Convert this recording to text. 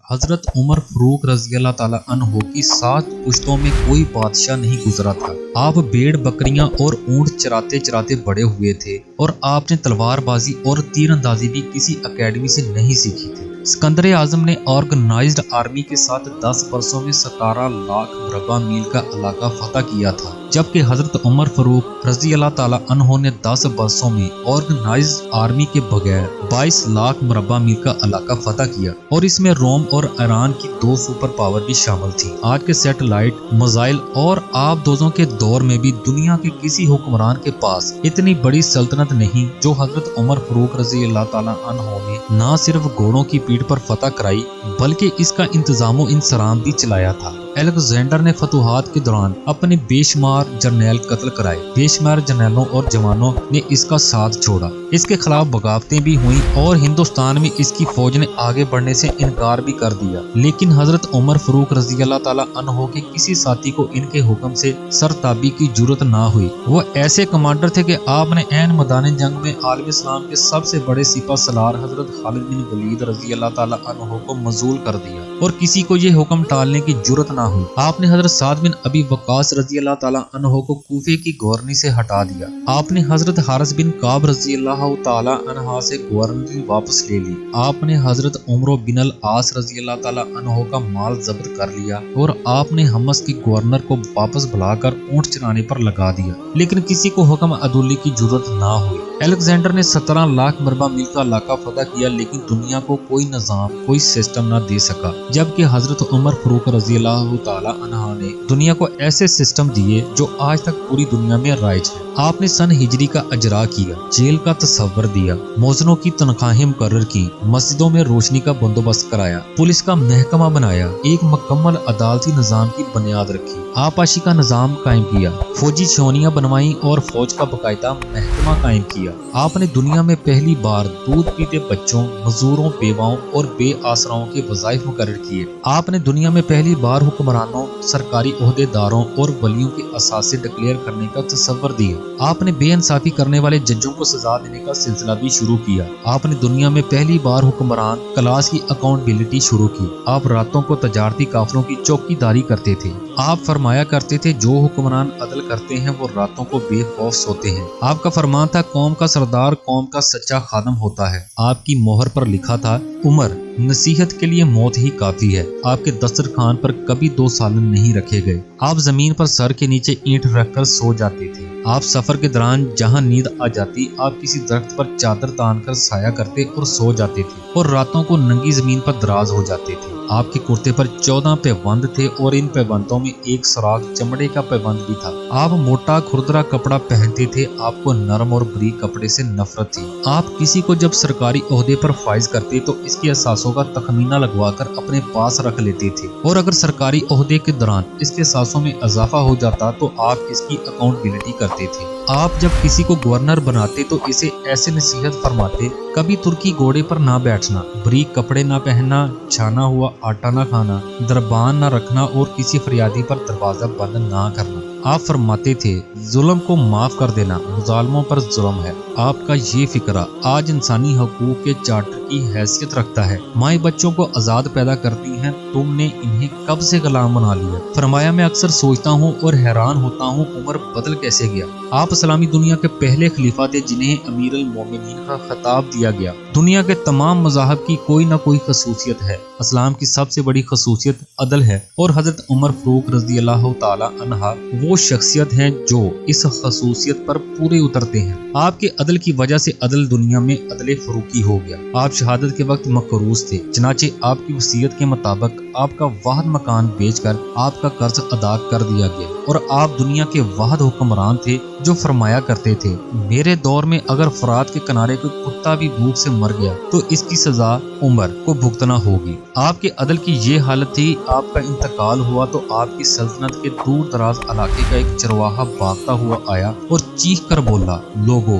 حضرت عمر فاروق رضی اللہ تعالیٰ عنہ کی 7 پشتوں میں کوئی بادشاہ نہیں گزرا تھا۔ آپ بھیڑ بکریاں اور اونٹ چراتے چراتے بڑے ہوئے تھے اور آپ نے تلوار بازی اور تیر اندازی بھی کسی اکیڈمی سے نہیں سیکھی تھی۔ اسکندر اعظم نے آرگنائزڈ آرمی کے ساتھ 10 برسوں میں 17 لاکھ مربع میل کا علاقہ فتح کیا تھا، جبکہ حضرت عمر فاروق رضی اللہ تعالیٰ عنہ نے 10 برسوں میں آرگنائزڈ آرمی کے بغیر 22 لاکھ مربع میل کا علاقہ فتح کیا، اور اس میں روم اور ایران کی 2 سپر پاور بھی شامل تھی۔ آج کے سیٹلائٹ، میزائل اور آبدوزوں کے دور میں بھی دنیا کے کسی حکمران کے پاس اتنی بڑی سلطنت نہیں جو حضرت عمر فاروق رضی اللہ تعالیٰ عنہ نے نہ صرف گھوڑوں کی پیٹھ پر فتح کرائی بلکہ اس کا انتظام و انصرام بھی چلایا تھا۔ الیگزینڈر نے فتوحات کے دوران اپنے بے شمار جرنیل قتل کرائے، بے شمار جرنیلوں اور جوانوں نے اس کا ساتھ چھوڑا، اس کے خلاف بغاوتیں بھی ہوئیں اور ہندوستان میں اس کی فوج نے آگے بڑھنے سے انکار بھی کر دیا، لیکن حضرت عمر فاروق رضی اللہ تعالیٰ عنہ کے کسی ساتھی کو ان کے حکم سے سرتابی کی جرت نہ ہوئی۔ وہ ایسے کمانڈر تھے کہ آپ نے عین میدان جنگ میں عالم اسلام کے سب سے بڑے سپہ سالار حضرت خالد بن ولید رضی اللہ تعالیٰ عنہ کو مذول کر دیا اور کسی کو یہ حکم ٹالنے کی جرت نہ ہوئی۔ آپ نے حضرت سعد بن ابی وقاص رضی اللہ تعالیٰ عنہ کو کوفے کی گورنری سے ہٹا دیا۔ آپ نے حضرت حارث بن کعب رضی اللہ تعالیٰ عنہ سے گورنری واپس لے لی۔ آپ نے حضرت عمرو بن العاص رضی اللہ تعالیٰ عنہ کا مال ضبط کر لیا اور آپ نے حمص کے گورنر کو واپس بلا کر اونٹ چرانے پر لگا دیا، لیکن کسی کو حکم عدولی کی جرت نہ ہوئی۔ الیگزینڈر نے 17 لاکھ مربع میل کا علاقہ فتح کیا، لیکن دنیا کو کوئی نظام، کوئی سسٹم نہ دے سکا، جبکہ حضرت عمر فاروق رضی اللہ تعالیٰ عنہ نے دنیا کو ایسے سسٹم دیے جو آج تک پوری دنیا میں رائج ہے۔ آپ نے سن ہجری کا اجرا کیا، جیل کا تصور دیا، موزنوں کی تنخواہیں مقرر کی، مسجدوں میں روشنی کا بندوبست کرایا، پولیس کا محکمہ بنایا، ایک مکمل عدالتی نظام کی بنیاد رکھی، آبپاشی کا نظام قائم کیا، فوجی چھاؤنیاں بنوائیں اور فوج کا باقاعدہ محکمہ قائم کیا۔ آپ نے دنیا میں پہلی بار دودھ پیتے بچوں، مزدوروں، بیواؤں اور بے آسراؤں کے وظائف مقرر کیے۔ آپ نے دنیا میں پہلی بار حکمرانوں، سرکاری عہدیداروں اور ولیوں کے اثاثے ڈکلیئر کرنے کا تصور دیا۔ آپ نے بے انصافی کرنے والے ججوں کو سزا دینے کا سلسلہ بھی شروع کیا۔ آپ نے دنیا میں پہلی بار حکمران کلاس کی اکاؤنٹیبلٹی شروع کی۔ آپ راتوں کو تجارتی قافلوں کی چوکی داری کرتے تھے۔ آپ فرمایا کرتے تھے جو حکمران عدل کرتے ہیں وہ راتوں کو بے خوف سوتے ہیں۔ آپ کا فرمان تھا قوم کا سردار قوم کا سچا خادم ہوتا ہے۔ آپ کی مہر پر لکھا تھا عمر نصیحت کے لیے موت ہی کافی ہے۔ آپ کے دسترخوان پر کبھی 2 سالن نہیں رکھے گئے۔ آپ زمین پر سر کے نیچے اینٹ رکھ کر سو جاتے تھے۔ آپ سفر کے دوران جہاں نیند آ جاتی آپ کسی درخت پر چادر تان کر سایہ کرتے اور سو جاتے تھے اور راتوں کو ننگی زمین پر دراز ہو جاتے تھے۔ آپ کے کرتے پر 14 پیوند تھے اور ان پیوندوں میں ایک سراغ چمڑے کا پیوند بھی تھا۔ آپ موٹا کھردرا کپڑا پہنتے تھے، آپ کو نرم اور بریک کپڑے سے نفرت تھی۔ آپ کسی کو جب سرکاری عہدے پر فائز کرتے تو اس کے اثاثوں کا تخمینہ لگوا کر اپنے پاس رکھ لیتے تھے، اور اگر سرکاری عہدے کے دوران اس کے اثاثوں میں اضافہ ہو جاتا تو آپ اس کی اکاؤنٹیبلٹی کرتے تھے۔ آپ جب کسی کو گورنر بناتے تو اسے ایسے نصیحت فرماتے، کبھی ترکی گھوڑے پر نہ بیٹھنا، بریک کپڑے نہ پہننا، چھانا ہوا آٹا نہ کھانا، دربان نہ رکھنا اور کسی فریادی پر دروازہ بند نہ کرنا۔ آپ فرماتے تھے ظلم کو معاف کر دینا مظالموں پر ظلم ہے۔ آپ کا یہ فکرہ آج انسانی حقوق کے چارٹر کی حیثیت رکھتا ہے۔ مائیں بچوں کو آزاد پیدا کرتی ہیں، تم نے انہیں کب سے غلام بنا لیا؟ فرمایا میں اکثر سوچتا ہوں اور حیران ہوتا ہوں عمر بدل کیسے گیا۔ آپ اسلامی دنیا کے پہلے خلیفہ تھے جنہیں امیر المومنین کا خطاب دیا گیا۔ دنیا کے تمام مذاہب کی کوئی نہ کوئی خصوصیت ہے، اسلام کی سب سے بڑی خصوصیت عدل ہے، اور حضرت عمر فاروق رضی اللہ تعالی عنہ وہ شخصیت ہیں جو اس خصوصیت پر پورے اترتے ہیں۔ آپ کے عدل کی وجہ سے عدل دنیا میں عدل فروخی ہو گیا۔ آپ شہادت کے وقت مقروض تھے، چنانچہ آپ کی وصیت کے مطابق آپ کا واحد مکان بیچ کر آپ کا قرض ادا کر دیا گیا، اور آپ دنیا کے واحد حکمران تھے جو فرمایا کرتے تھے میرے دور میں اگر فرات کے کنارے کوئی کتا بھی بھوک سے مر گیا تو اس کی سزا عمر کو بھگتنا ہوگی۔ آپ کے عدل کی یہ حالت تھی، آپ کا انتقال ہوا تو آپ کی سلطنت کے دور دراز علاقے کا ایک چرواہا بھاگتا ہوا آیا اور چیخ کر بولا لوگو